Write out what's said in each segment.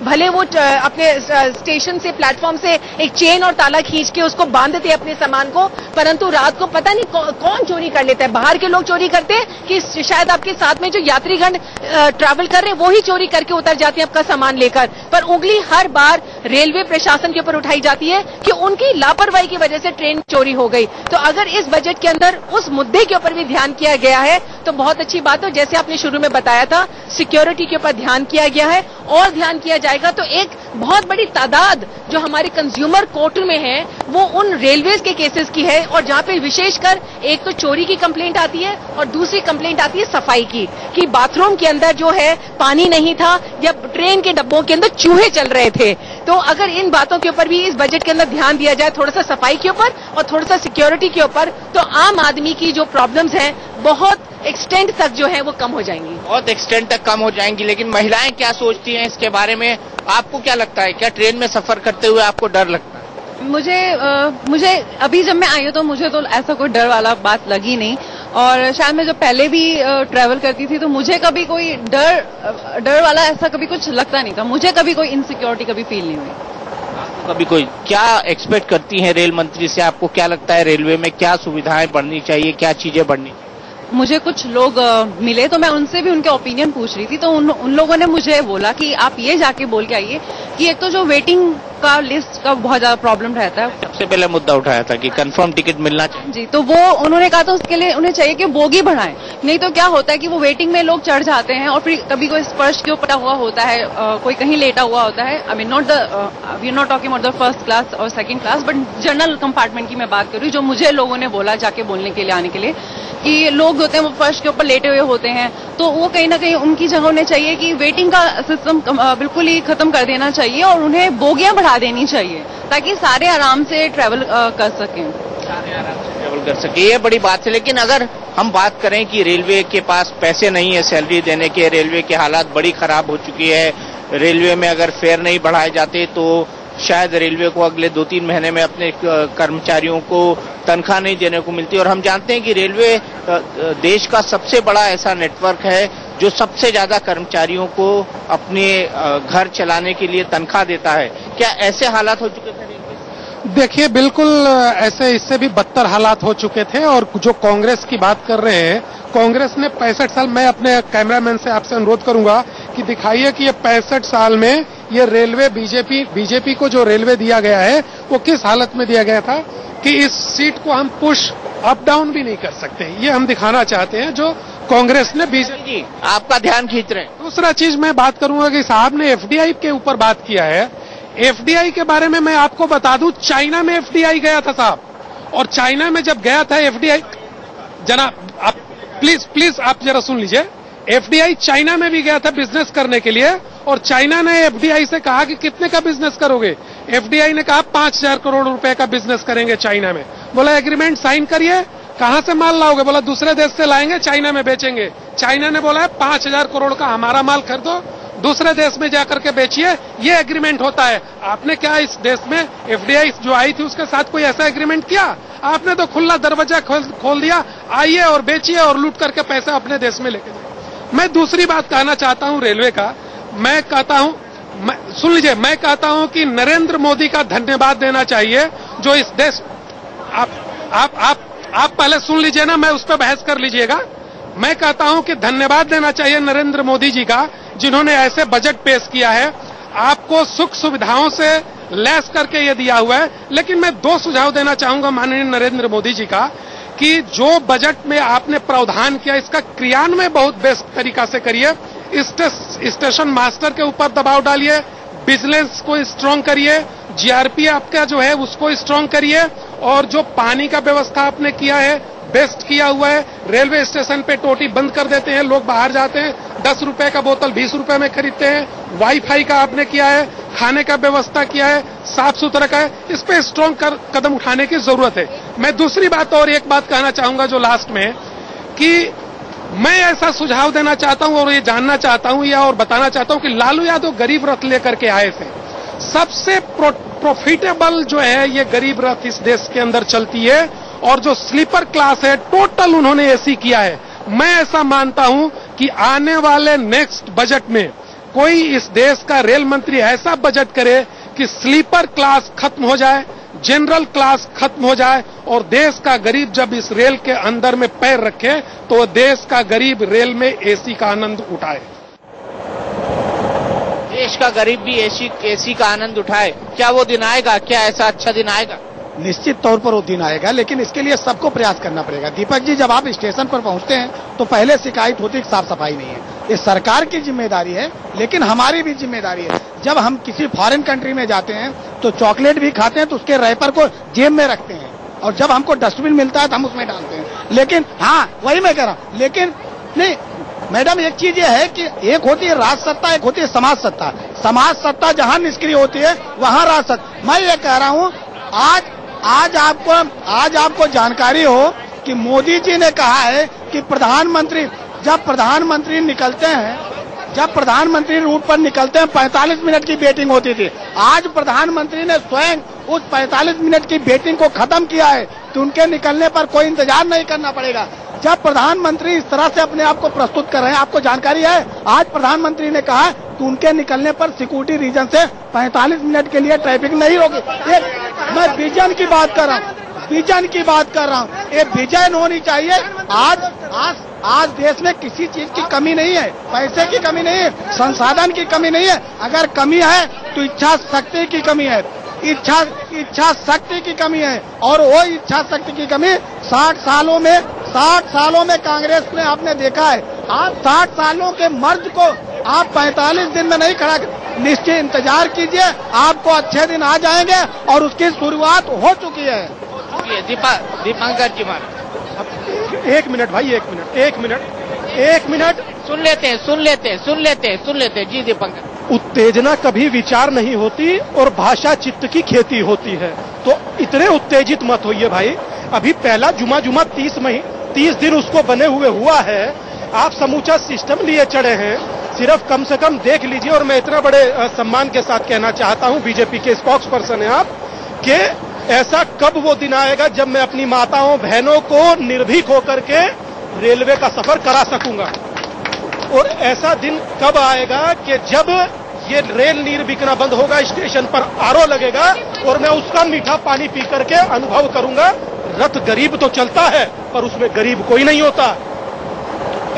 भले वो अपने स्टेशन से, प्लेटफॉर्म से एक चेन और ताला खींच के उसको बांधते अपने सामान को, परंतु रात को पता नहीं कौन चोरी कर लेता है। बाहर के लोग चोरी करते हैं कि शायद आपके साथ में जो यात्रीगण ट्रैवल कर रहे हैं वो ही चोरी करके उतर जाते हैं आपका सामान लेकर। पर उंगली हर बार रेलवे प्रशासन के ऊपर उठाई जाती है कि उनकी लापरवाही की वजह से ट्रेन चोरी हो गई। तो अगर इस बजट के अंदर उस मुद्दे के ऊपर भी ध्यान किया गया है तो बहुत अच्छी बात है। जैसे आपने शुरू में बताया था, सिक्योरिटी के ऊपर ध्यान किया गया है और ध्यान किया जाएगा तो एक बहुत बड़ी तादाद जो हमारे कंज्यूमर कोर्ट में है वो उन रेलवेज के केसेस की है, और जहां पे विशेषकर एक तो चोरी की कंप्लेंट आती है और दूसरी कंप्लेंट आती है सफाई की, कि बाथरूम के अंदर जो है पानी नहीं था या ट्रेन के डब्बों के अंदर चूहे चल रहे थे। तो अगर इन बातों के ऊपर भी इस बजट के अंदर ध्यान दिया जाए, थोड़ा सा सफाई के ऊपर और थोड़ा सा सिक्योरिटी के ऊपर, तो आम आदमी की जो प्रॉब्लम्स हैं बहुत एक्सटेंट तक जो है वो कम हो जाएंगी। बहुत एक्सटेंट तक कम हो जाएंगी। लेकिन महिलाएं क्या सोचती हैं इसके बारे में, आपको क्या लगता है? क्या ट्रेन में सफर करते हुए आपको डर लगता है? मुझे अभी जब मैं आई हूँ तो मुझे तो ऐसा कोई डर वाला बात लगी नहीं, और शायद मैं जब पहले भी ट्रैवल करती थी तो मुझे कभी कोई डर वाला ऐसा कभी कुछ लगता नहीं था। मुझे कभी कोई इनसिक्योरिटी कभी फील नहीं हुई। कभी कोई क्या एक्सपेक्ट करती हैं रेल मंत्री से? आपको क्या लगता है रेलवे में क्या सुविधाएं बढ़नी चाहिए, क्या चीजें बढ़नी? मुझे कुछ लोग मिले तो मैं उनसे भी उनके ओपिनियन पूछ रही थी, तो उन लोगों ने मुझे बोला कि आप ये जाके बोल के आइए कि एक तो जो वेटिंग का लिस्ट का बहुत ज्यादा प्रॉब्लम रहता है। सबसे पहले मुद्दा उठाया था कि कंफर्म टिकट मिलना चाहिए जी, तो वो उन्होंने कहा था उसके लिए उन्हें चाहिए कि बोगी बढ़ाएं, नहीं तो क्या होता है कि वो वेटिंग में लोग चढ़ जाते हैं और फिर कभी कोई स्पर्श के ऊपर हुआ होता है, कोई कहीं लेटा हुआ होता है। I mean we are not talking about the first class और second class, but general compartment की मैं बात कर रही हूँ, जो मुझे लोगों ने बोला जाके बोलने के लिए, आने के लिए, कि लोग होते हैं वो फर्श के ऊपर लेटे हुए होते हैं, तो वो कहीं ना कहीं उनकी जगह उन्हें चाहिए कि वेटिंग का सिस्टम बिल्कुल ही खत्म कर देना चाहिए और उन्हें बोगियां बढ़ा देनी चाहिए ताकि सारे आराम से ट्रैवल कर सकें। ट्रैवल कर सके, ये बड़ी बात है। लेकिन अगर हम बात करें कि रेलवे के पास पैसे नहीं है सैलरी देने के, रेलवे की हालात बड़ी खराब हो चुकी है, रेलवे में अगर फेयर नहीं बढ़ाए जाते तो शायद रेलवे को अगले 2-3 महीने में अपने कर्मचारियों को तनख्वाह नहीं देने को मिलती। और हम जानते हैं कि रेलवे देश का सबसे बड़ा ऐसा नेटवर्क है जो सबसे ज्यादा कर्मचारियों को अपने घर चलाने के लिए तनख्वाह देता है। क्या ऐसे हालात हो चुके थे? देखिए, बिल्कुल ऐसे, इससे भी बदतर हालात हो चुके थे। और जो कांग्रेस की बात कर रहे हैं, कांग्रेस ने 65 साल, मैं अपने कैमरामैन से आपसे अनुरोध करूंगा कि दिखाइए कि ये 65 साल में ये रेलवे बीजेपी को जो रेलवे दिया गया है वो किस हालत में दिया गया था कि इस सीट को हम पुश अप डाउन भी नहीं कर सकते। ये हम दिखाना चाहते हैं जो कांग्रेस ने बीजेपी आपका ध्यान खींच रहे हैं। दूसरा चीज मैं बात करूंगा कि साहब ने एफडीआई के ऊपर बात किया है। एफडीआई के बारे में मैं आपको बता दूं, चाइना में एफडीआई गया था साहब, और चाइना में जब गया था एफडीआई, जनाब आप प्लीज आप जरा सुन लीजिए, एफडीआई चाइना में भी गया था बिजनेस करने के लिए, और चाइना ने एफडीआई से कहा कि कितने का बिजनेस करोगे? एफडीआई ने कहा 5,000 करोड़ रुपए का बिजनेस करेंगे चाइना में। बोला एग्रीमेंट साइन करिए, कहां से माल लाओगे? बोला दूसरे देश से लाएंगे, चाइना में बेचेंगे। चाइना ने बोला 5,000 करोड़ का हमारा माल खरीदो, दूसरे देश में जाकर के बेचिए, ये एग्रीमेंट होता है। आपने क्या इस देश में एफडीआई जो आई थी उसके साथ कोई ऐसा एग्रीमेंट किया? आपने तो खुला दरवाजा खोल दिया, आइए और बेचिए और लूट करके पैसा अपने देश में लेके जाइए। मैं दूसरी बात कहना चाहता हूं रेलवे का, मैं कहता हूं, सुन लीजिए, मैं कहता हूं कि नरेंद्र मोदी का धन्यवाद देना चाहिए जो इस देश, आप पहले सुन लीजिए ना, मैं उस पर बहस कर लीजिएगा। मैं कहता हूं कि धन्यवाद देना चाहिए नरेंद्र मोदी जी का जिन्होंने ऐसे बजट पेश किया है, आपको सुख सुविधाओं से लैस करके ये दिया हुआ है। लेकिन मैं 2 सुझाव देना चाहूंगा माननीय नरेंद्र मोदी जी का कि जो बजट में आपने प्रावधान किया इसका क्रियान्वयन बहुत बेस्ट तरीका से करिए। स्टेशन मास्टर के ऊपर दबाव डालिए, विजिलेंस को स्ट्रांग करिए, जीआरपी आपका जो है उसको स्ट्रांग करिए, और जो पानी का व्यवस्था आपने किया है बेस्ट किया हुआ है। रेलवे स्टेशन पे टोटी बंद कर देते हैं, लोग बाहर जाते हैं, 10 रुपए का बोतल 20 रुपए में खरीदते हैं। वाईफाई का आपने किया है, खाने का व्यवस्था किया है, साफ सुथरा का है, इस पे स्ट्रांग कदम उठाने की जरूरत है। मैं दूसरी बात और एक बात कहना चाहूंगा जो लास्ट में, कि मैं ऐसा सुझाव देना चाहता हूं और ये जानना चाहता हूं या और बताना चाहता हूं कि लालू यादव गरीब रथ लेकर के आए थे। सबसे प्रॉफिटेबल जो है ये गरीब रथ इस देश के अंदर चलती है, और जो स्लीपर क्लास है टोटल उन्होंने एसी किया है। मैं ऐसा मानता हूं कि आने वाले नेक्स्ट बजट में कोई इस देश का रेल मंत्री ऐसा बजट करे कि स्लीपर क्लास खत्म हो जाए, जनरल क्लास खत्म हो जाए और देश का गरीब जब इस रेल के अंदर में पैर रखे तो देश का गरीब रेल में एसी का आनंद उठाए। देश का गरीब भी एसी का आनंद उठाए। क्या वो दिन आएगा? क्या ऐसा अच्छा दिन आएगा? निश्चित तौर पर वो दिन आएगा, लेकिन इसके लिए सबको प्रयास करना पड़ेगा। दीपक जी, जब आप स्टेशन पर पहुंचते हैं तो पहले शिकायत होती है कि साफ सफाई नहीं है। ये सरकार की जिम्मेदारी है, लेकिन हमारी भी जिम्मेदारी है। जब हम किसी फॉरेन कंट्री में जाते हैं तो चॉकलेट भी खाते हैं तो उसके रैपर को जेब में रखते हैं, और जब हमको डस्टबिन मिलता है तो हम उसमें डालते हैं। लेकिन हाँ, वही मैं कह रहा हूँ, लेकिन नहीं मैडम, एक चीज ये है कि एक होती है राज सत्ता, एक होती है समाज सत्ता। समाज सत्ता जहां निष्क्रिय होती है वहां राज सत्ता। मैं ये कह रहा हूं, आज आपको जानकारी हो कि मोदी जी ने कहा है कि जब प्रधानमंत्री रूट पर निकलते हैं 45 मिनट की वेटिंग होती थी। आज प्रधानमंत्री ने स्वयं उस 45 मिनट की वेटिंग को खत्म किया है कि उनके निकलने पर कोई इंतजार नहीं करना पड़ेगा। जब प्रधानमंत्री इस तरह से अपने आप को प्रस्तुत कर रहे हैं, आपको जानकारी है आज प्रधानमंत्री ने कहा कि उनके निकलने पर सिक्योरिटी रीजन से 45 मिनट के लिए ट्रैफिक नहीं होगी। मैं विजन की बात कर रहा हूँ, ये विजन होनी चाहिए। आज देश में किसी चीज की कमी नहीं है, पैसे की कमी नहीं है, संसाधन की कमी नहीं है। अगर कमी है तो इच्छा शक्ति की कमी है, इच्छा शक्ति की कमी है। और वो इच्छा शक्ति की कमी 60 सालों में कांग्रेस ने आपने देखा है। आप 60 सालों के मर्द को आप 45 दिन में नहीं खड़ा, निश्चित इंतजार कीजिए, आपको अच्छे दिन आ जाएंगे और उसकी शुरुआत हो चुकी है। दीपांकर जी, एक मिनट भाई, एक मिनट सुन लेते जी दीपांकर। उत्तेजना कभी विचार नहीं होती और भाषा चित्त की खेती होती है, तो इतने उत्तेजित मत होइए भाई। अभी पहला जुमा 30 दिन उसको बने हुए हुआ है, आप समूचा सिस्टम लिए चढ़े हैं। सिर्फ कम से कम देख लीजिए, और मैं इतना बड़े सम्मान के साथ कहना चाहता हूं, बीजेपी के स्पोक्स पर्सन है आप, कि ऐसा कब वो दिन आएगा जब मैं अपनी माताओं बहनों को निर्भीक होकर के रेलवे का सफर करा सकूंगा, और ऐसा दिन कब आएगा कि जब ये रेल नीर बिकना बंद होगा, स्टेशन पर आरओ लगेगा और मैं उसका मीठा पानी पी करके अनुभव करूंगा। रथ गरीब तो चलता है पर उसमें गरीब कोई नहीं होता।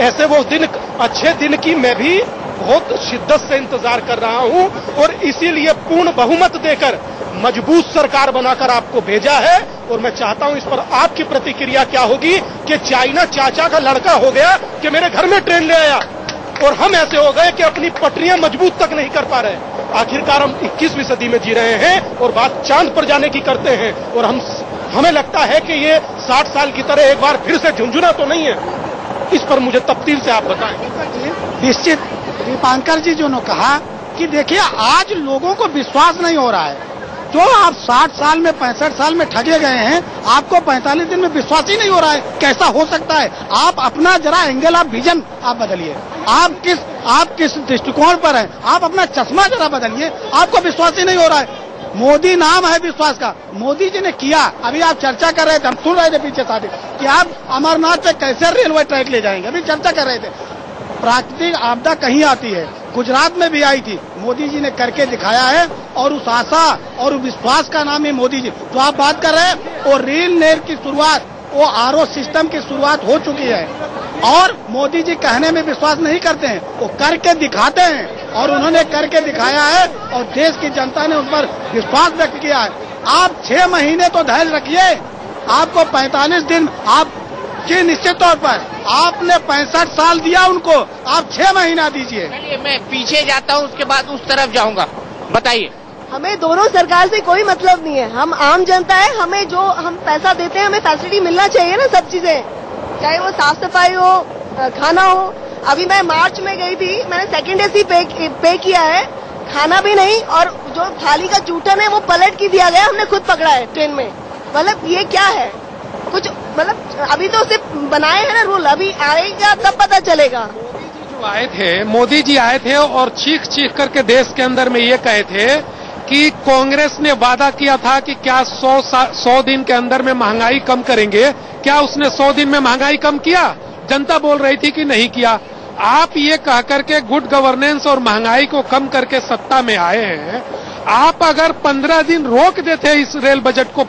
ऐसे वो दिन, अच्छे दिन की मैं भी बहुत शिद्दत से इंतजार कर रहा हूं, और इसीलिए पूर्ण बहुमत देकर मजबूत सरकार बनाकर आपको भेजा है। और मैं चाहता हूं इस पर आपकी प्रतिक्रिया क्या होगी कि चाइना चाचा का लड़का हो गया कि मेरे घर में ट्रेन ले आया, और हम ऐसे हो गए कि अपनी पटरियां मजबूत तक नहीं कर पा रहे। आखिरकार हम 21वीं सदी में जी रहे हैं और बात चांद पर जाने की करते हैं, और हमें लगता है कि ये 60 साल की तरह एक बार फिर से झुंझुना तो नहीं है। इस पर मुझे तफसील से आप बताएं। निश्चित दीपांकर जी जो ने कहा कि देखिए, आज लोगों को विश्वास नहीं हो रहा है। जो आप 60 साल में 65 साल में ठगे गए हैं, आपको 45 दिन में विश्वास ही नहीं हो रहा है। कैसा हो सकता है? आप अपना जरा एंगल ऑफ विजन आप बदलिए, आप किस दृष्टिकोण पर हैं, आप अपना चश्मा जरा बदलिए, आपको विश्वास ही नहीं हो रहा है। मोदी नाम है विश्वास का, मोदी जी ने किया। अभी आप चर्चा कर रहे थे, हम सुन रहे थे पीछे साथी, कि आप अमरनाथ पे कैसे रेलवे ट्रैक ले जाएंगे, अभी चर्चा कर रहे थे। प्राकृतिक आपदा कहीं आती है, गुजरात में भी आई थी, मोदी जी ने करके दिखाया है, और उस आशा और विश्वास का नाम है मोदी जी। तो आप बात कर रहे हैं, और रेल नेर की शुरुआत, वो आरओ सिस्टम की शुरुआत हो चुकी है, और मोदी जी कहने में विश्वास नहीं करते हैं, वो करके दिखाते हैं, और उन्होंने करके दिखाया है, और देश की जनता ने उस पर विश्वास व्यक्त किया है। आप 6 महीने तो धैर्य रखिए, आपको 45 दिन आप जी, निश्चित तौर पर आपने 65 साल दिया उनको, आप 6 महीना दीजिए। चलिए मैं पीछे जाता हूँ, उसके बाद उस तरफ जाऊंगा। बताइए। हमें दोनों सरकार से कोई मतलब नहीं है, हम आम जनता है, हमें जो हम पैसा देते हैं हमें फैसिलिटी मिलना चाहिए ना, सब चीजें, चाहे वो साफ सफाई हो, खाना हो। अभी मैं मार्च में गई थी, मैंने सेकंड एसी पे किया है, खाना भी नहीं, और जो थाली का जूठन है वो पलट के दिया गया, हमने खुद पकड़ा है ट्रेन में। मतलब ये क्या है कुछ, मतलब अभी तो सिर्फ बनाए हैं ना रूल, अभी आएगा तब पता चलेगा। मोदी जी आए थे और चीख करके देश के अंदर में ये कहे थे कि कांग्रेस ने वादा किया था कि क्या 100 दिन के अंदर में महंगाई कम करेंगे। क्या उसने 100 दिन में महंगाई कम किया? जनता बोल रही थी कि नहीं किया। आप ये कह करके गुड गवर्नेंस और महंगाई को कम करके सत्ता में आए हैं। आप अगर 15 दिन रोक देते इस रेल बजट को,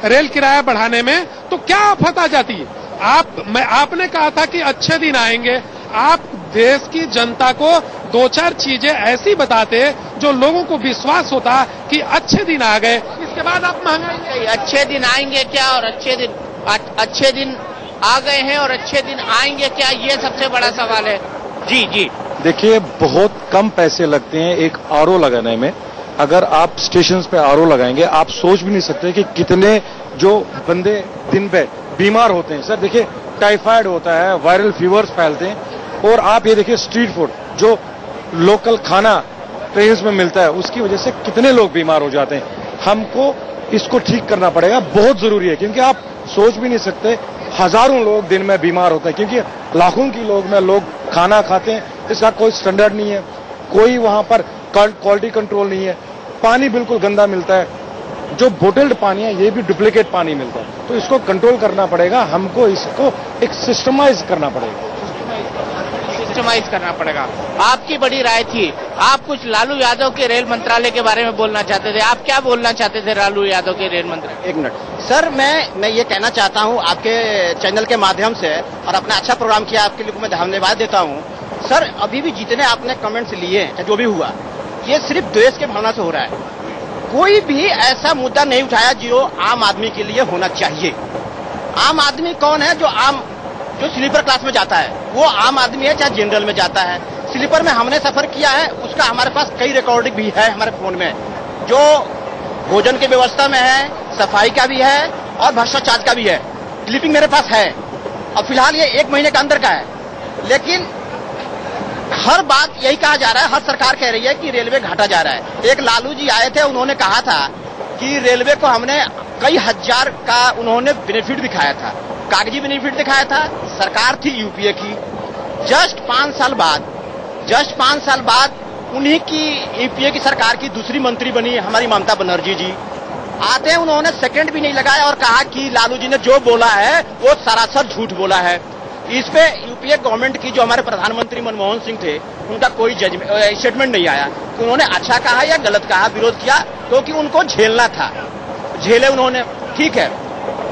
रेल किराया बढ़ाने में, तो क्या आफत आ जाती? आपने कहा था कि अच्छे दिन आएंगे। आप देश की जनता को 2-4 चीजें ऐसी बताते जो लोगों को विश्वास होता कि अच्छे दिन आ गए, इसके बाद आप महंगाई। अच्छे दिन आएंगे क्या और अच्छे दिन आ गए हैं और अच्छे दिन आएंगे क्या, ये सबसे बड़ा सवाल है। जी जी देखिए, बहुत कम पैसे लगते हैं एक आरओ लगाने में। अगर आप स्टेशन पे आरओ लगाएंगे, आप सोच भी नहीं सकते कि कितने जो बंदे दिन पे बीमार होते हैं। सर देखिए, टाइफाइड होता है, वायरल फीवर्स फैलते हैं। और आप ये देखिए, स्ट्रीट फूड जो लोकल खाना ट्रेन में मिलता है, उसकी वजह से कितने लोग बीमार हो जाते हैं। हमको इसको ठीक करना पड़ेगा, बहुत जरूरी है, क्योंकि आप सोच भी नहीं सकते हजारों लोग दिन में बीमार होते हैं, क्योंकि लाखों की लोग खाना खाते हैं, इसका कोई स्टैंडर्ड नहीं है, कोई वहां पर क्वालिटी कंट्रोल नहीं है, पानी बिल्कुल गंदा मिलता है, जो बोटल्ड पानी है ये भी डुप्लीकेट पानी मिलता है। तो इसको कंट्रोल करना पड़ेगा, हमको इसको एक सिस्टमाइज करना पड़ेगा। आपकी बड़ी राय थी। आप कुछ लालू यादव के रेल मंत्रालय के बारे में बोलना चाहते थे, आप क्या बोलना चाहते थे लालू यादव के रेल मंत्रालय? एक मिनट सर, मैं ये कहना चाहता हूं आपके चैनल के माध्यम से, और अपना अच्छा प्रोग्राम किया, आपके लिए मैं धन्यवाद देता हूं। सर अभी भी जितने आपने कमेंट्स लिए, जो भी हुआ, ये सिर्फ द्वेष के भावना से हो रहा है। कोई भी ऐसा मुद्दा नहीं उठाया जो आम आदमी के लिए होना चाहिए। आम आदमी कौन है? जो स्लीपर क्लास में जाता है वो आम आदमी है, चाहे जनरल में जाता है। स्लीपर में हमने सफर किया है, उसका हमारे पास कई रिकॉर्डिंग भी है हमारे फोन में, जो भोजन की व्यवस्था में है, सफाई का भी है और भ्रष्टाचार का भी है। क्लिपिंग मेरे पास है, और फिलहाल ये 1 महीने के अंदर का है। लेकिन हर बात यही कहा जा रहा है, हर सरकार कह रही है कि रेलवे घाटा जा रहा है। एक लालू जी आए थे, उन्होंने कहा था कि रेलवे को हमने कई हजार का उन्होंने बेनिफिट दिखाया था, कागजी बेनिफिट दिखाया था। सरकार थी यूपीए की। जस्ट 5 साल बाद उन्हीं की यूपीए की सरकार की दूसरी मंत्री बनी हमारी ममता बनर्जी जी। आते हैं, उन्होंने सेकंड भी नहीं लगाया और कहा कि लालू जी ने जो बोला है वो सरासर झूठ बोला है। इस पे यूपीए गवर्नमेंट की जो हमारे प्रधानमंत्री मनमोहन सिंह थे, उनका कोई स्टेटमेंट नहीं आया कि उन्होंने अच्छा कहा या गलत कहा, विरोध किया, क्योंकि उनको झेलना था, झेले उन्होंने। ठीक है,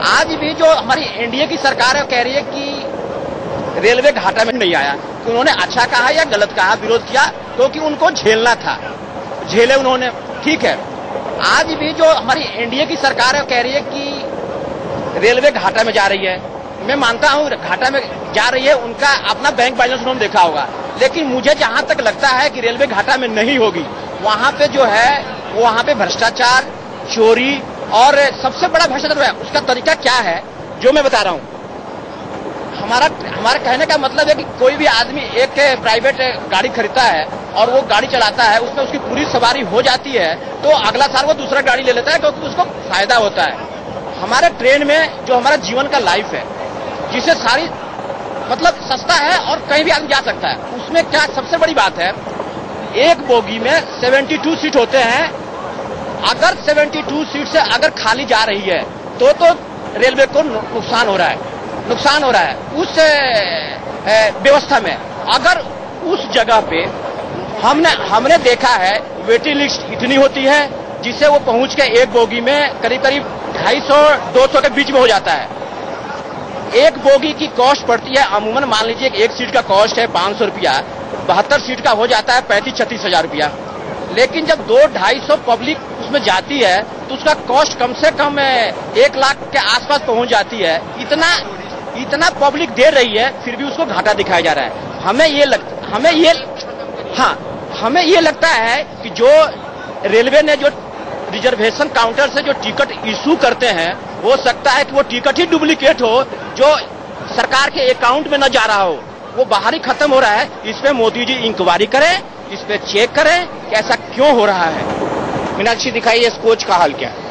आज भी जो हमारी एनडीए की सरकार है कह रही है कि रेलवे घाटा में नहीं आया, कि उन्होंने अच्छा कहा या गलत कहा, विरोध किया, क्योंकि उनको झेलना था, झेले उन्होंने। ठीक है, आज भी जो हमारी एनडीए की सरकार है कह रही है कि रेलवे घाटा में जा रही है। मैं मानता हूं घाटा में जा रही है, उनका अपना बैंक बैलेंस उन्होंने देखा होगा, लेकिन मुझे जहां तक लगता है कि रेलवे घाटा में नहीं होगी, वहां पे जो है वहां पे भ्रष्टाचार, चोरी, और सबसे बड़ा भ्रष्टाचार है उसका तरीका क्या है जो मैं बता रहा हूं। हमारा कहने का मतलब है कि कोई भी आदमी एक प्राइवेट गाड़ी खरीदता है और वो गाड़ी चलाता है, उसमें उसकी पूरी सवारी हो जाती है, तो अगला साल वो दूसरा गाड़ी ले लेता है, क्योंकि उसको फायदा होता है। हमारे ट्रेन में जो हमारा जीवन का लाइफ है, जिसे सारी मतलब सस्ता है और कहीं भी आदमी जा सकता है, उसमें क्या सबसे बड़ी बात है, एक बोगी में 72 सीट होते हैं। अगर 72 सीट से अगर खाली जा रही है तो रेलवे को नुकसान हो रहा है उस व्यवस्था में। अगर उस जगह पे हमने देखा है वेटिंग लिस्ट इतनी होती है, जिससे वो पहुंच के एक बोगी में करीब 250-200 के बीच में हो जाता है। एक बोगी की कॉस्ट पड़ती है अमूमन, मान लीजिए एक सीट का कॉस्ट है 500 रुपया, 72 सीट का हो जाता है 35-36 हजार रुपया। लेकिन जब 200-250 पब्लिक उसमें जाती है तो उसका कॉस्ट कम से कम 1 लाख के आसपास पहुंच जाती है। इतना पब्लिक दे रही है, फिर भी उसको घाटा दिखाया जा रहा है। हमें ये लगता है कि जो रेलवे ने जो रिजर्वेशन काउंटर से जो टिकट इशू करते हैं, हो सकता है कि वो टिकट ही डुप्लीकेट हो, जो सरकार के अकाउंट में न जा रहा हो, वो बाहर ही खत्म हो रहा है। इस पे मोदी जी इंक्वायरी करें, इस पे चेक करें कि ऐसा क्यों हो रहा है। मीनाक्षी दिखाइए इस कोच का हाल क्या है।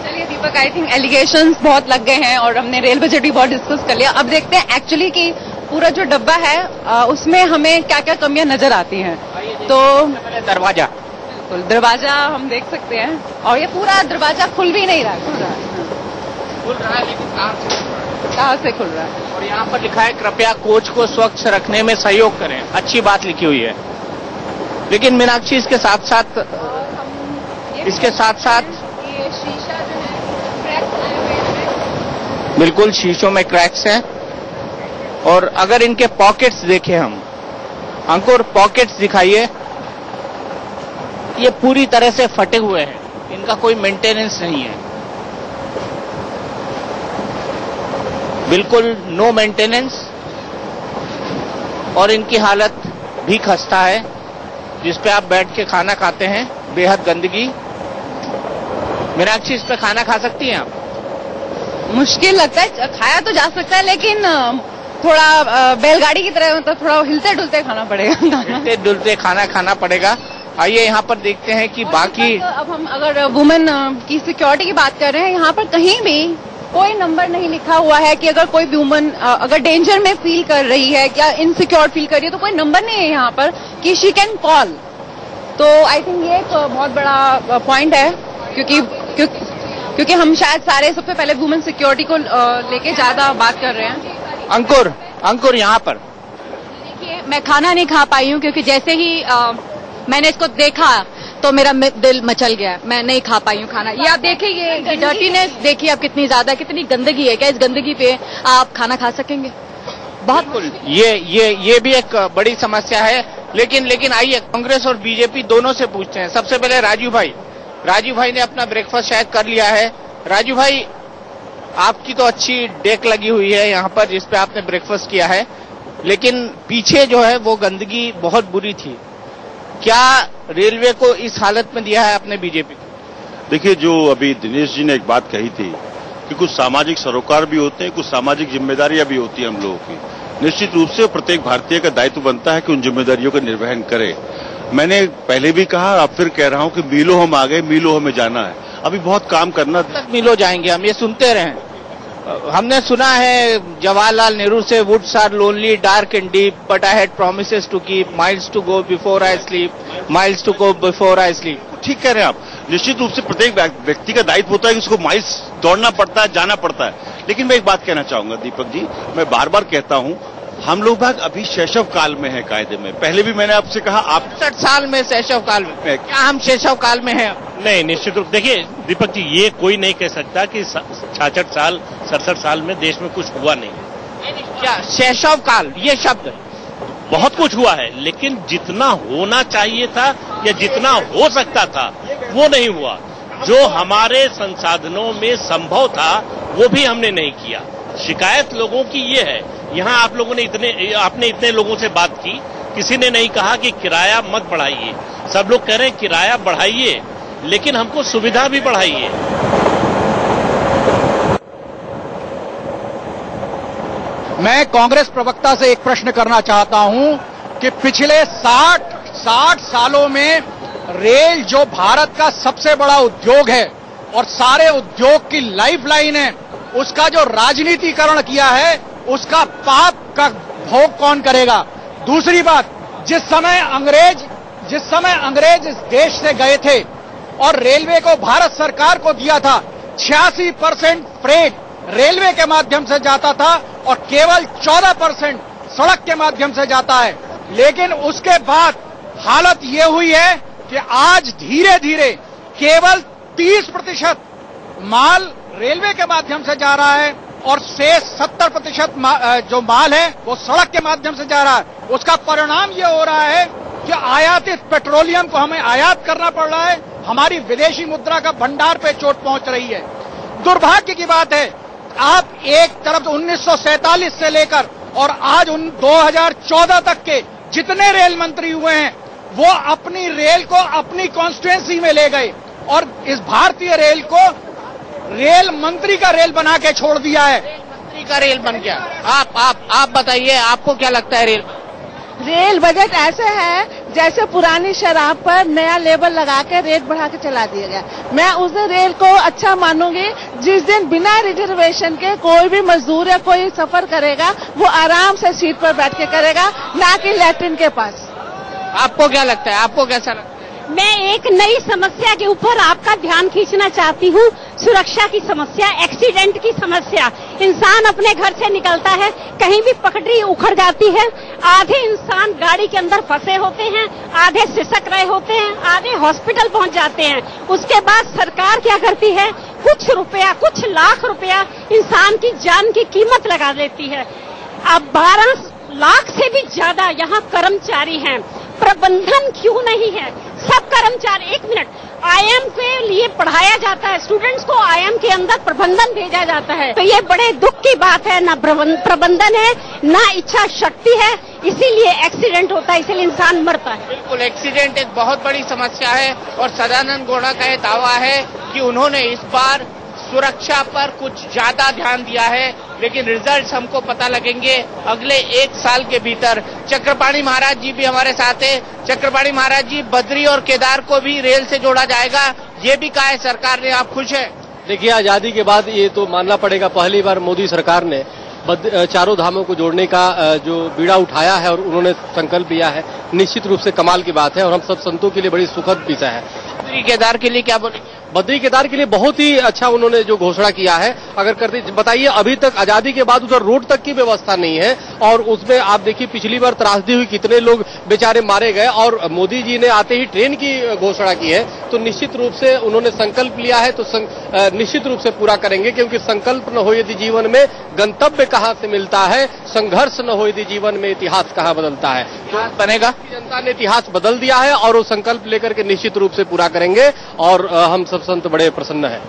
चलिए दीपक, आई थिंक एलिगेशंस बहुत लग गए हैं और हमने रेल बजट भी बहुत डिस्कस कर लिया। अब देखते हैं एक्चुअली कि पूरा जो डब्बा है उसमें हमें क्या क्या कमियां नजर आती हैं। तो दरवाजा हम देख सकते हैं, और ये पूरा दरवाजा खुल भी नहीं रहा, खुल रहा है लेकिन कहाँ से खुल रहा है? और यहाँ पर लिखा है कृपया कोच को स्वच्छ रखने में सहयोग करें। अच्छी बात लिखी हुई है, लेकिन मीनाक्षी इसके साथ साथ ये शीशा जो है क्रैक्स आए हुए हैं। बिल्कुल शीशों में क्रैक्स हैं। और अगर इनके पॉकेट्स देखें हम, अंकुर पॉकेट्स दिखाइए, ये पूरी तरह से फटे हुए हैं, इनका कोई मेंटेनेंस नहीं है, बिल्कुल नो मेंटेनेंस। और इनकी हालत भी खस्ता है, जिस पे आप बैठ के खाना खाते हैं, बेहद गंदगी। मीनाक्षी, इस पे खाना खा सकती हैं आप? मुश्किल लगता है, खाया तो जा सकता है लेकिन थोड़ा बैलगाड़ी की तरह मतलब थोड़ा हिलते डुलते खाना पड़ेगा। हिलते डुलते खाना खाना पड़ेगा। आइए यहाँ पर देखते हैं कि बाकी अब हम अगर वुमेन की सिक्योरिटी की बात कर रहे हैं, यहाँ पर कहीं भी कोई नंबर नहीं लिखा हुआ है कि अगर कोई भी वुमन अगर डेंजर में फील कर रही है या इनसिक्योर फील कर रही है तो कोई नंबर नहीं है यहाँ पर कि शी कैन कॉल। तो आई थिंक ये एक बहुत बड़ा पॉइंट है, क्योंकि हम शायद सारे सबसे पहले वुमेन सिक्योरिटी को लेके ज्यादा बात कर रहे हैं। अंकुर यहाँ पर देखिए, मैं खाना नहीं खा पाई हूँ क्योंकि जैसे ही मैंने इसको देखा तो मेरा दिल मचल गया, मैं नहीं खा पाई हूँ खाना। ये आप देखिए, ये डर्टीनेस देखिए आप कितनी ज्यादा, कितनी गंदगी है। क्या इस गंदगी पे आप खाना खा सकेंगे? बहुत ये भी एक बड़ी समस्या है। लेकिन आइए कांग्रेस और बीजेपी दोनों से पूछते हैं। सबसे पहले राजू भाई ने अपना ब्रेकफास्ट शायद कर लिया है। राजू भाई, आपकी तो अच्छी डेक लगी हुई है यहाँ पर जिसपे आपने ब्रेकफास्ट किया है, लेकिन पीछे जो है वो गंदगी बहुत बुरी थी। क्या रेलवे को इस हालत में दिया है अपने बीजेपी को? देखिए, जो अभी दिनेश जी ने एक बात कही थी कि कुछ सामाजिक सरोकार भी होते हैं, कुछ सामाजिक जिम्मेदारियां भी होती हैं हम लोगों की। निश्चित रूप से प्रत्येक भारतीय का दायित्व बनता है कि उन जिम्मेदारियों का निर्वहन करे। मैंने पहले भी कहा, अब फिर कह रहा हूं कि मीलों हम आ गए, मीलों हमें जाना है, अभी बहुत काम करना। मीलों जाएंगे हम, ये सुनते रहे। हमने सुना है जवाहरलाल नेहरू से, woods are lonely, dark and deep, but I had promises to keep, miles to go before I sleep, miles to go before I sleep. ठीक कह रहे हैं आप। निश्चित रूप से प्रत्येक व्यक्ति का दायित्व होता है कि उसको माइल्स दौड़ना पड़ता है, जाना पड़ता है। लेकिन मैं एक बात कहना चाहूंगा दीपक जी, मैं बार बार कहता हूं, हम लोग अभी शैशव काल में है कायदे में। पहले भी मैंने आपसे कहा, आप 60 साल में शैशव काल में, क्या हम शैशव काल में हैं? नहीं, निश्चित रूप। देखिए दीपक जी, ये कोई नहीं कह सकता कि 66 साल 67 साल में देश में कुछ हुआ नहीं। क्या शैशव काल ये शब्द? बहुत कुछ हुआ है, लेकिन जितना होना चाहिए था या जितना हो सकता था वो नहीं हुआ। जो हमारे संसाधनों में संभव था वो भी हमने नहीं किया। शिकायत लोगों की ये है, यहाँ आप लोगों ने आपने इतने लोगों से बात की, किसी ने नहीं कहा कि किराया मत बढ़ाइए। सब लोग कह रहे हैं किराया बढ़ाइए, लेकिन हमको सुविधा भी बढ़ाइए। मैं कांग्रेस प्रवक्ता से एक प्रश्न करना चाहता हूं कि पिछले 60 सालों में रेल जो भारत का सबसे बड़ा उद्योग है और सारे उद्योग की लाइफलाइन है, उसका जो राजनीतिकरण किया है, उसका पाप का भोग कौन करेगा? दूसरी बात, जिस समय अंग्रेज इस देश से गए थे और रेलवे को भारत सरकार को दिया था, 86% फ्रेट रेलवे के माध्यम से जाता था और केवल 14% सड़क के माध्यम से जाता है। लेकिन उसके बाद हालत ये हुई है कि आज धीरे धीरे केवल 30% माल रेलवे के माध्यम से जा रहा है और शेष 70% जो माल है वो सड़क के माध्यम से जा रहा है। उसका परिणाम ये हो रहा है कि आयातित पेट्रोलियम को हमें आयात करना पड़ रहा है, हमारी विदेशी मुद्रा का भंडार पे चोट पहुंच रही है। दुर्भाग्य की बात है, आप एक तरफ 1947 से लेकर और आज 2014 तक के जितने रेल मंत्री हुए हैं वो अपनी रेल को अपनी कॉन्स्टिट्यूएंसी में ले गए और इस भारतीय रेल को रेल मंत्री का रेल बना के छोड़ दिया है। मंत्री का रेल बन गया। आप बताइए, आपको क्या लगता है? रेल बजट ऐसे है जैसे पुरानी शराब पर नया लेबल लगा के रेट बढ़ा के चला दिया गया। मैं उस दिन रेल को अच्छा मानूंगी जिस दिन बिना रिजर्वेशन के कोई भी मजदूर या कोई सफर करेगा वो आराम से सीट पर बैठ के करेगा, ना कि लैट्रिन के पास। आपको क्या लगता है? आपको कैसा लगता है? मैं एक नई समस्या के ऊपर आपका ध्यान खींचना चाहती हूँ। सुरक्षा की समस्या, एक्सीडेंट की समस्या। इंसान अपने घर से निकलता है, कहीं भी पटरी उखड़ जाती है, आधे इंसान गाड़ी के अंदर फंसे होते हैं, आधे सिसक रहे होते हैं, आधे हॉस्पिटल पहुंच जाते हैं। उसके बाद सरकार क्या करती है, कुछ रुपया, कुछ लाख रुपया इंसान की जान की कीमत लगा देती है। अब 12 लाख से भी ज्यादा यहाँ कर्मचारी हैं, प्रबंधन क्यों नहीं है? सब कर्मचारी, 1 मिनट, आईएम के लिए पढ़ाया जाता है, स्टूडेंट्स को आईएम के अंदर प्रबंधन भेजा जाता है, तो ये बड़े दुख की बात है। ना प्रबंधन है, ना इच्छा शक्ति है, इसीलिए एक्सीडेंट होता है, इसीलिए इंसान मरता है। बिल्कुल, एक्सीडेंट एक बहुत बड़ी समस्या है और सदानंद गौड़ा का ये दावा है कि उन्होंने इस बार सुरक्षा पर कुछ ज्यादा ध्यान दिया है, लेकिन रिजल्ट्स हमको पता लगेंगे अगले 1 साल के भीतर। चक्रपाणी महाराज जी भी हमारे साथ है। चक्रपाणी महाराज जी, बद्री और केदार को भी रेल से जोड़ा जाएगा, ये भी कहा है सरकार ने, आप खुश है? देखिए, आजादी के बाद ये तो मानना पड़ेगा, पहली बार मोदी सरकार ने चारों धामों को जोड़ने का जो बीड़ा उठाया है और उन्होंने संकल्प लिया है, निश्चित रूप से कमाल की बात है और हम सब संतों के लिए बड़ी सुखद विषय है। बद्री केदार के लिए क्या बोलेंगे? बद्री केदार के लिए बहुत ही अच्छा उन्होंने जो घोषणा किया है। अगर करते बताइए, अभी तक आजादी के बाद उधर रोड तक की व्यवस्था नहीं है और उसमें आप देखिए पिछली बार त्रासदी हुई, कितने लोग बेचारे मारे गए और मोदी जी ने आते ही ट्रेन की घोषणा की है। तो निश्चित रूप से उन्होंने संकल्प लिया है, तो निश्चित रूप से पूरा करेंगे, क्योंकि संकल्प न हो यदि जीवन में गंतव्य कहाँ से मिलता है, संघर्ष न हो यदि जीवन में इतिहास कहाँ बदलता है। तो बनेगा, जनता ने इतिहास बदल दिया है और वो संकल्प लेकर के निश्चित रूप से पूरा करेंगे और हम सब संत बड़े प्रसन्न है।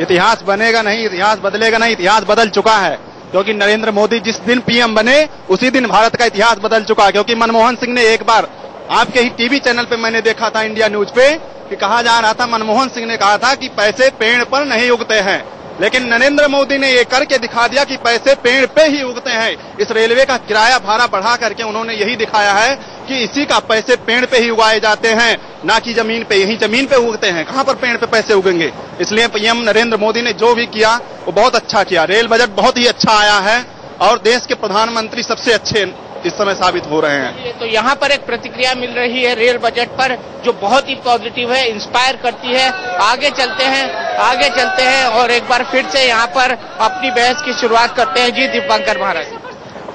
इतिहास बनेगा नहीं, इतिहास बदलेगा नहीं, इतिहास बदल चुका है, क्योंकि नरेंद्र मोदी जिस दिन पीएम बने उसी दिन भारत का इतिहास बदल चुका है। क्योंकि मनमोहन सिंह ने एक बार आपके ही टीवी चैनल पे मैंने देखा था, इंडिया न्यूज पे, कि कहा जा रहा था, मनमोहन सिंह ने कहा था कि पैसे पेड़ पर नहीं उगते हैं, लेकिन नरेंद्र मोदी ने ये करके दिखा दिया कि पैसे पेड़ पे ही उगते हैं। इस रेलवे का किराया भाड़ा बढ़ा करके उन्होंने यही दिखाया है कि इसी का पैसे पेड़ पे ही उगाए जाते हैं, ना कि जमीन पे। यही जमीन पे उगते हैं, कहां पर पेड़ पे पैसे उगेंगे? इसलिए पीएम नरेंद्र मोदी ने जो भी किया वो बहुत अच्छा किया। रेल बजट बहुत ही अच्छा आया है और देश के प्रधानमंत्री सबसे अच्छे इस समय साबित हो रहे हैं। तो यहाँ पर एक प्रतिक्रिया मिल रही है रेल बजट पर, जो बहुत ही पॉजिटिव है, इंस्पायर करती है। आगे चलते हैं और एक बार फिर से यहाँ पर अपनी बहस की शुरुआत करते हैं। जी दीपांकर महाराज,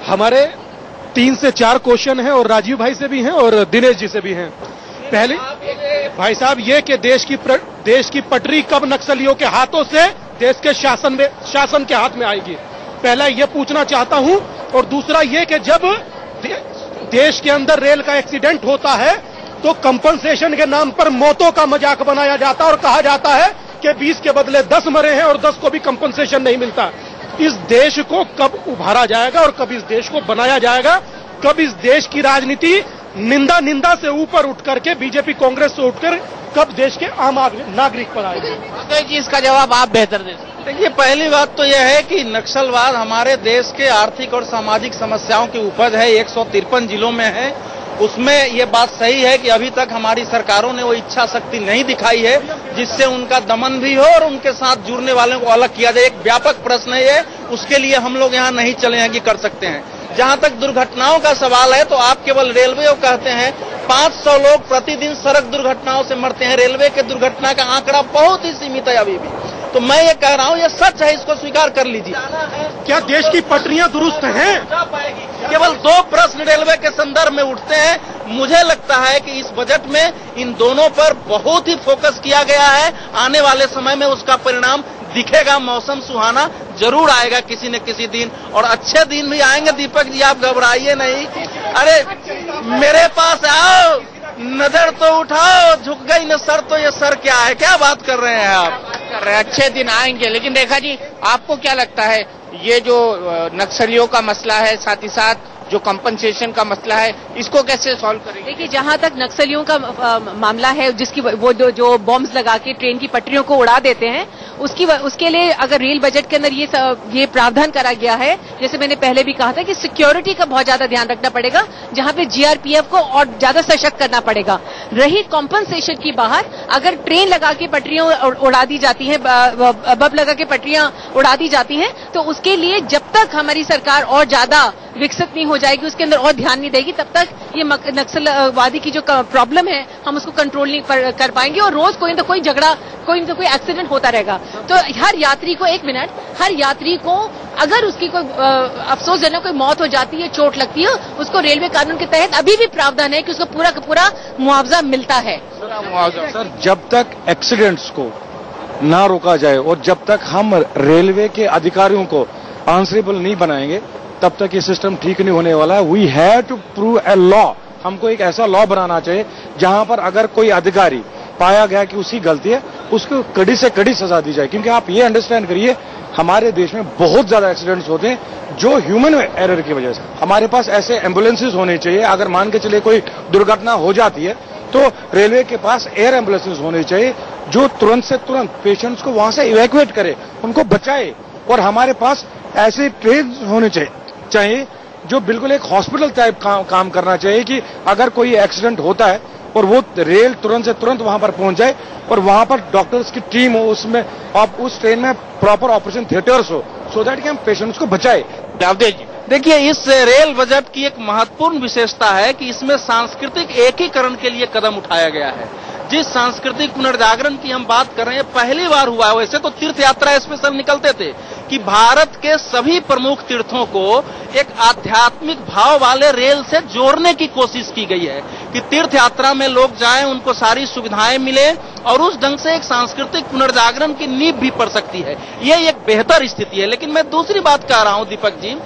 हमारे 3 से 4 क्वेश्चन हैं और राजीव भाई से भी हैं और दिनेश जी से भी हैं। पहले भाई साहब, ये कि देश की पटरी कब नक्सलियों के हाथों से देश के शासन के हाथ में आएगी, पहला ये पूछना चाहता हूं। और दूसरा ये कि जब देश के अंदर रेल का एक्सीडेंट होता है तो कंपनसेशन के नाम पर मौतों का मजाक बनाया जाता है और कहा जाता है कि 20 के बदले 10 मरे हैं और 10 को भी कंपनसेशन नहीं मिलता। इस देश को कब उभारा जाएगा और कब इस देश को बनाया जाएगा? कब इस देश की राजनीति निंदा से ऊपर उठ करके, बीजेपी कांग्रेस से उठकर कब देश के आम नागरिक पर आएगी? तो जी इसका जवाब आप बेहतर दे सकते। देखिए, पहली बात तो यह है कि नक्सलवाद हमारे देश के आर्थिक और सामाजिक समस्याओं की उपज है, 153 जिलों में है। उसमें ये बात सही है कि अभी तक हमारी सरकारों ने वो इच्छा शक्ति नहीं दिखाई है जिससे उनका दमन भी हो और उनके साथ जुड़ने वालों को अलग किया जाए। एक व्यापक प्रश्न है ये, उसके लिए हम लोग यहाँ नहीं चले हैं कि कर सकते हैं। जहां तक दुर्घटनाओं का सवाल है तो आप केवल रेलवे को कहते हैं, 500 लोग प्रतिदिन सड़क दुर्घटनाओं से मरते हैं। रेलवे के दुर्घटना का आंकड़ा बहुत ही सीमित है अभी भी। तो मैं ये कह रहा हूँ, ये सच है, इसको स्वीकार कर लीजिए। क्या देश की पटरियां दुरुस्त हैं? केवल 2 प्रश्न रेलवे के संदर्भ में उठते हैं। मुझे लगता है कि इस बजट में इन दोनों पर बहुत ही फोकस किया गया है। आने वाले समय में उसका परिणाम दिखेगा। मौसम सुहाना जरूर आएगा किसी न किसी दिन, और अच्छे दिन भी आएंगे। दीपक जी, आप घबराइए नहीं। अरे मेरे पास आओ, नजर तो उठाओ, झुक गई न सर तो ये सर क्या है? क्या बात कर रहे हैं आप? अच्छे दिन आएंगे। लेकिन रेखा जी, आपको क्या लगता है, ये जो नक्सलियों का मसला है, साथ ही साथ जो कंपनसेशन का मसला है, इसको कैसे सॉल्व करेंगे? देखिए, जहां तक नक्सलियों का मामला है, जिसकी वो जो बॉम्ब्स लगा के ट्रेन की पटरियों को उड़ा देते हैं, उसके लिए अगर रेल बजट के अंदर ये प्रावधान करा गया है, जैसे मैंने पहले भी कहा था कि सिक्योरिटी का बहुत ज्यादा ध्यान रखना पड़ेगा, जहां पे जीआरपीएफ को और ज्यादा सशक्त करना पड़ेगा। रही कॉम्पनसेशन की बात, अगर ट्रेन लगा के पटरियां उड़ा दी जाती हैं, बम लगा के पटरियां उड़ा दी जाती हैं, तो उसके लिए जब तक हमारी सरकार और ज्यादा विकसित नहीं हो जाएगी, उसके अंदर और ध्यान नहीं देगी, तब तक ये नक्सलवादी की जो प्रॉब्लम है हम उसको कंट्रोल नहीं कर पाएंगे और रोज कोई न कोई झगड़ा कोई न कोई एक्सीडेंट होता रहेगा। तो हर यात्री को, एक मिनट, हर यात्री को अगर उसकी कोई अफसोसजनक कोई मौत हो जाती है, चोट लगती है, उसको रेलवे कानून के तहत अभी भी प्रावधान है कि उसको पूरा का पूरा मुआवजा मिलता है। सर, जब तक एक्सीडेंट्स को ना रोका जाए और जब तक हम रेलवे के अधिकारियों को आंसरेबल नहीं बनाएंगे, तब तक ये सिस्टम ठीक नहीं होने वाला है। We have to prove a law. हमको एक ऐसा लॉ बनाना चाहिए जहां पर अगर कोई अधिकारी पाया गया कि उसकी गलती है, उसको कड़ी से कड़ी सजा दी जाए। क्योंकि आप ये अंडरस्टैंड करिए, हमारे देश में बहुत ज्यादा एक्सीडेंट्स होते हैं जो ह्यूमन एरर की वजह से। हमारे पास ऐसे एम्बुलेंसेज होने चाहिए, अगर मान के चले कोई दुर्घटना हो जाती है तो रेलवे के पास एयर एम्बुलेंसेज होने चाहिए जो तुरंत से तुरंत पेशेंट्स को वहां से इवैक्यूएट करे, उनको बचाए। और हमारे पास ऐसे ट्रेन होने चाहिए जो बिल्कुल एक हॉस्पिटल टाइप काम करना चाहिए कि अगर कोई एक्सीडेंट होता है और वो रेल तुरंत से तुरंत वहां पर पहुंच जाए और वहां पर डॉक्टर्स की टीम हो, उसमें और उस ट्रेन में प्रॉपर ऑपरेशन थिएटर्स हो, सो दैट कि हम पेशेंट्स को बचाए। देखिए, इस रेल बजट की एक महत्वपूर्ण विशेषता है कि इसमें सांस्कृतिक एकीकरण के लिए कदम उठाया गया है। जिस सांस्कृतिक पुनर्जागरण की हम बात कर रहे हैं, पहली बार हुआ है। वैसे तो तीर्थ यात्रा स्पेशल निकलते थे कि भारत के सभी प्रमुख तीर्थों को एक आध्यात्मिक भाव वाले रेल से जोड़ने की कोशिश की गई है कि तीर्थ यात्रा में लोग जाएं, उनको सारी सुविधाएं मिले और उस ढंग से एक सांस्कृतिक पुनर्जागरण की नींव भी पड़ सकती है। ये एक बेहतर स्थिति है। लेकिन मैं दूसरी बात कह रहा हूं दीपक जी,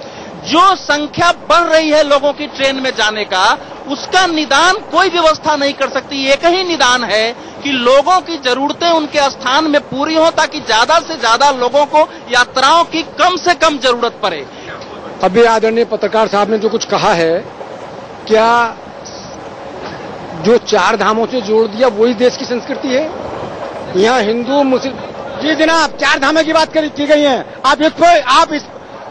जो संख्या बढ़ रही है लोगों की ट्रेन में जाने का, उसका निदान कोई व्यवस्था नहीं कर सकती। एक ही निदान है कि लोगों की जरूरतें उनके स्थान में पूरी हो ताकि ज्यादा से ज्यादा लोगों को यात्राओं की कम से कम जरूरत पड़े। अभी आदरणीय पत्रकार साहब ने जो कुछ कहा है, क्या जो 4 धामों से जोड़ दिया वही देश की संस्कृति है? यहाँ हिंदू मुस्लिम, जी जनाब, 4 धामों की बात की गई है।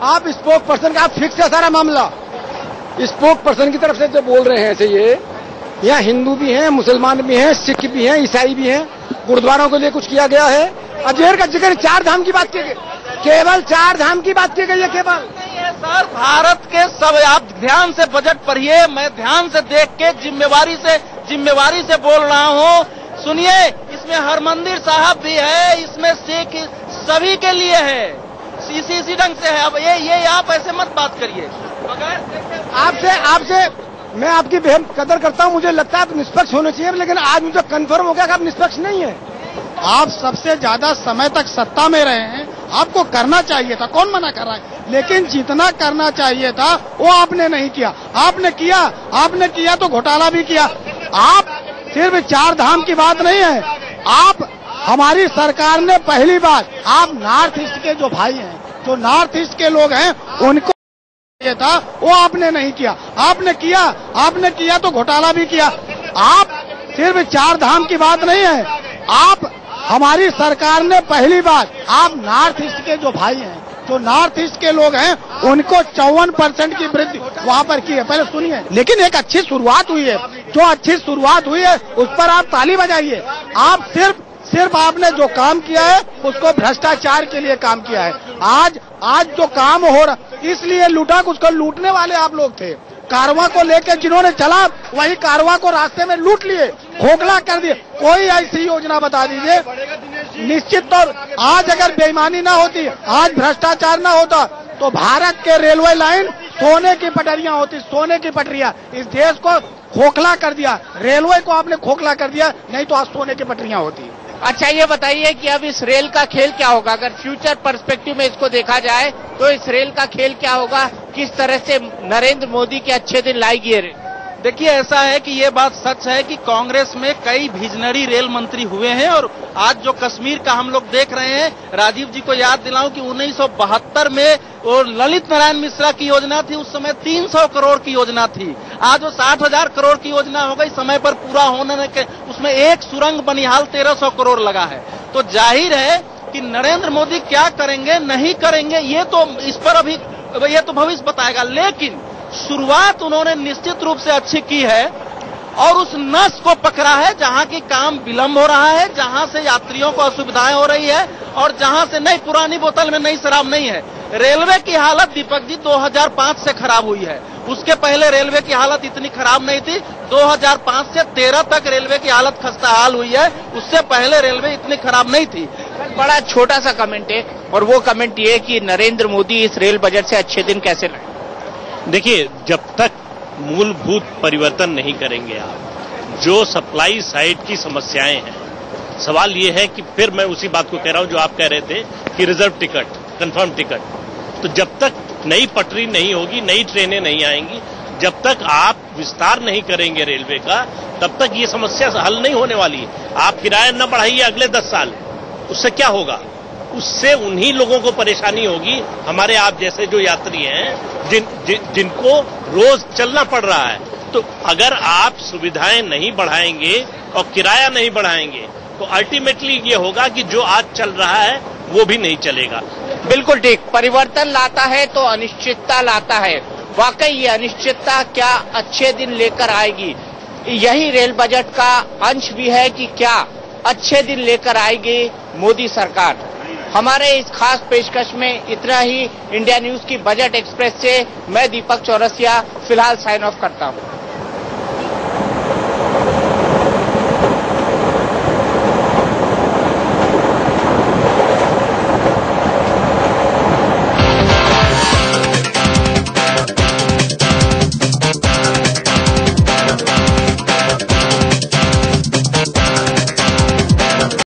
आप स्पोक पर्सन का, आप फिक्स है सारा मामला। स्पोक पर्सन की तरफ से जो बोल रहे हैं ऐसे, ये यहाँ हिंदू भी हैं, मुसलमान भी हैं, सिख भी हैं, ईसाई भी हैं। गुरुद्वारों के लिए कुछ किया गया है? अजमेर का जिक्र 4 धाम की बात की गई, केवल 4 धाम की बात की गई है केवल। सर, भारत के सब, आप ध्यान से बजट पढ़िए, मैं ध्यान से देख के जिम्मेवारी से बोल रहा हूँ। सुनिए, इसमें हरमंदिर साहब भी है, इसमें सिख, सभी के लिए है। इसी ढंग से है। अब ये आप ऐसे मत बात करिए। आपसे मैं आपकी बेहद कदर करता हूं, मुझे लगता है आप निष्पक्ष होने चाहिए, लेकिन आज मुझे कंफर्म हो गया कि आप निष्पक्ष नहीं है। आप सबसे ज्यादा समय तक सत्ता में रहे हैं, आपको करना चाहिए था, कौन मना कर रहा है, लेकिन जितना करना चाहिए था वो आपने नहीं किया। आपने किया तो घोटाला भी किया। आप सिर्फ 4 धाम की बात नहीं है, आप, हमारी सरकार ने पहली बार, आप नॉर्थ ईस्ट के जो भाई हैं, जो नॉर्थ ईस्ट के लोग हैं, उनको ये था, वो आपने नहीं किया। आपने किया तो घोटाला भी किया। आप सिर्फ 4 धाम की बात नहीं है, आप, हमारी सरकार ने पहली बार, आप नॉर्थ ईस्ट के जो भाई हैं, जो नॉर्थ ईस्ट के लोग हैं, उनको 54% की वृद्धि वहां पर की है। पहले सुनिए, लेकिन एक अच्छी शुरुआत हुई है। जो अच्छी शुरुआत हुई है उस पर आप ताली बजाइए। आप सिर्फ आपने जो काम किया है उसको भ्रष्टाचार के लिए काम किया है। आज जो काम हो रहा, इसलिए लूटा, उसको लूटने वाले आप लोग थे। कारवां को लेकर जिन्होंने चला, वही कारवां को रास्ते में लूट लिए, खोखला कर दिए। कोई ऐसी योजना बता दीजिए। निश्चित तौर, आज अगर बेईमानी ना होती, आज भ्रष्टाचार ना होता, तो भारत के रेलवे लाइन सोने की पटरियां होती, सोने की पटरियां। इस देश को खोखला कर दिया, रेलवे को आपने खोखला कर दिया, नहीं तो आज सोने की पटरियां होती। अच्छा, ये बताइए कि अब इस रेल का खेल क्या होगा? अगर फ्यूचर पर्सपेक्टिव में इसको देखा जाए तो इस रेल का खेल क्या होगा? किस तरह से नरेंद्र मोदी के अच्छे दिन लाएगी ये रेल? देखिए, ऐसा है कि ये बात सच है कि कांग्रेस में कई विजनरी रेल मंत्री हुए हैं और आज जो कश्मीर का हम लोग देख रहे हैं, राजीव जी को याद दिलाऊं कि 1972 में और ललित नारायण मिश्रा की योजना थी, उस समय 300 करोड़ की योजना थी। आज वो 60,000 करोड़ की योजना हो गई, समय पर पूरा होने के, उसमें एक सुरंग बनिहाल 1300 करोड़ लगा है। तो जाहिर है कि नरेंद्र मोदी क्या करेंगे नहीं करेंगे, ये तो इस पर अभी ये तो भविष्य बताएगा। लेकिन शुरुआत उन्होंने निश्चित रूप से अच्छी की है और उस नस को पकड़ा है जहां की काम विलंब हो रहा है, जहां से यात्रियों को असुविधाएं हो रही है और जहां से नई पुरानी बोतल में नई शराब नहीं है। रेलवे की हालत दीपक जी 2005 से खराब हुई है। उसके पहले रेलवे की हालत इतनी खराब नहीं थी। 2005 से 13 तक रेलवे की हालत खस्ताहाल हुई है, उससे पहले रेलवे इतनी खराब नहीं थी। बड़ा छोटा सा कमेंट है, और वो कमेंट ये कि नरेंद्र मोदी इस रेल बजट से अच्छे दिन कैसे लाए? देखिए, जब तक मूलभूत परिवर्तन नहीं करेंगे आप, जो सप्लाई साइड की समस्याएं हैं, सवाल ये है कि फिर मैं उसी बात को कह रहा हूं जो आप कह रहे थे कि रिजर्व टिकट, कंफर्म टिकट, तो जब तक नई पटरी नहीं होगी, नई ट्रेनें नहीं आएंगी, जब तक आप विस्तार नहीं करेंगे रेलवे का, तब तक ये समस्या हल नहीं होने वाली। आप किराया न बढ़ाइए अगले 10 साल, उससे क्या होगा? उससे उन्हीं लोगों को परेशानी होगी, हमारे आप जैसे जो यात्री हैं, जिनको रोज चलना पड़ रहा है। तो अगर आप सुविधाएं नहीं बढ़ाएंगे और किराया नहीं बढ़ाएंगे, तो अल्टीमेटली ये होगा कि जो आज चल रहा है वो भी नहीं चलेगा। बिल्कुल ठीक, परिवर्तन लाता है तो अनिश्चितता लाता है। वाकई ये अनिश्चितता क्या अच्छे दिन लेकर आएगी? यही रेल बजट का अंश भी है कि क्या अच्छे दिन लेकर आएगी मोदी सरकार। हमारे इस खास पेशकश में इतना ही। इंडिया न्यूज की बजट एक्सप्रेस से मैं दीपक चौरसिया फिलहाल साइन ऑफ करता हूं।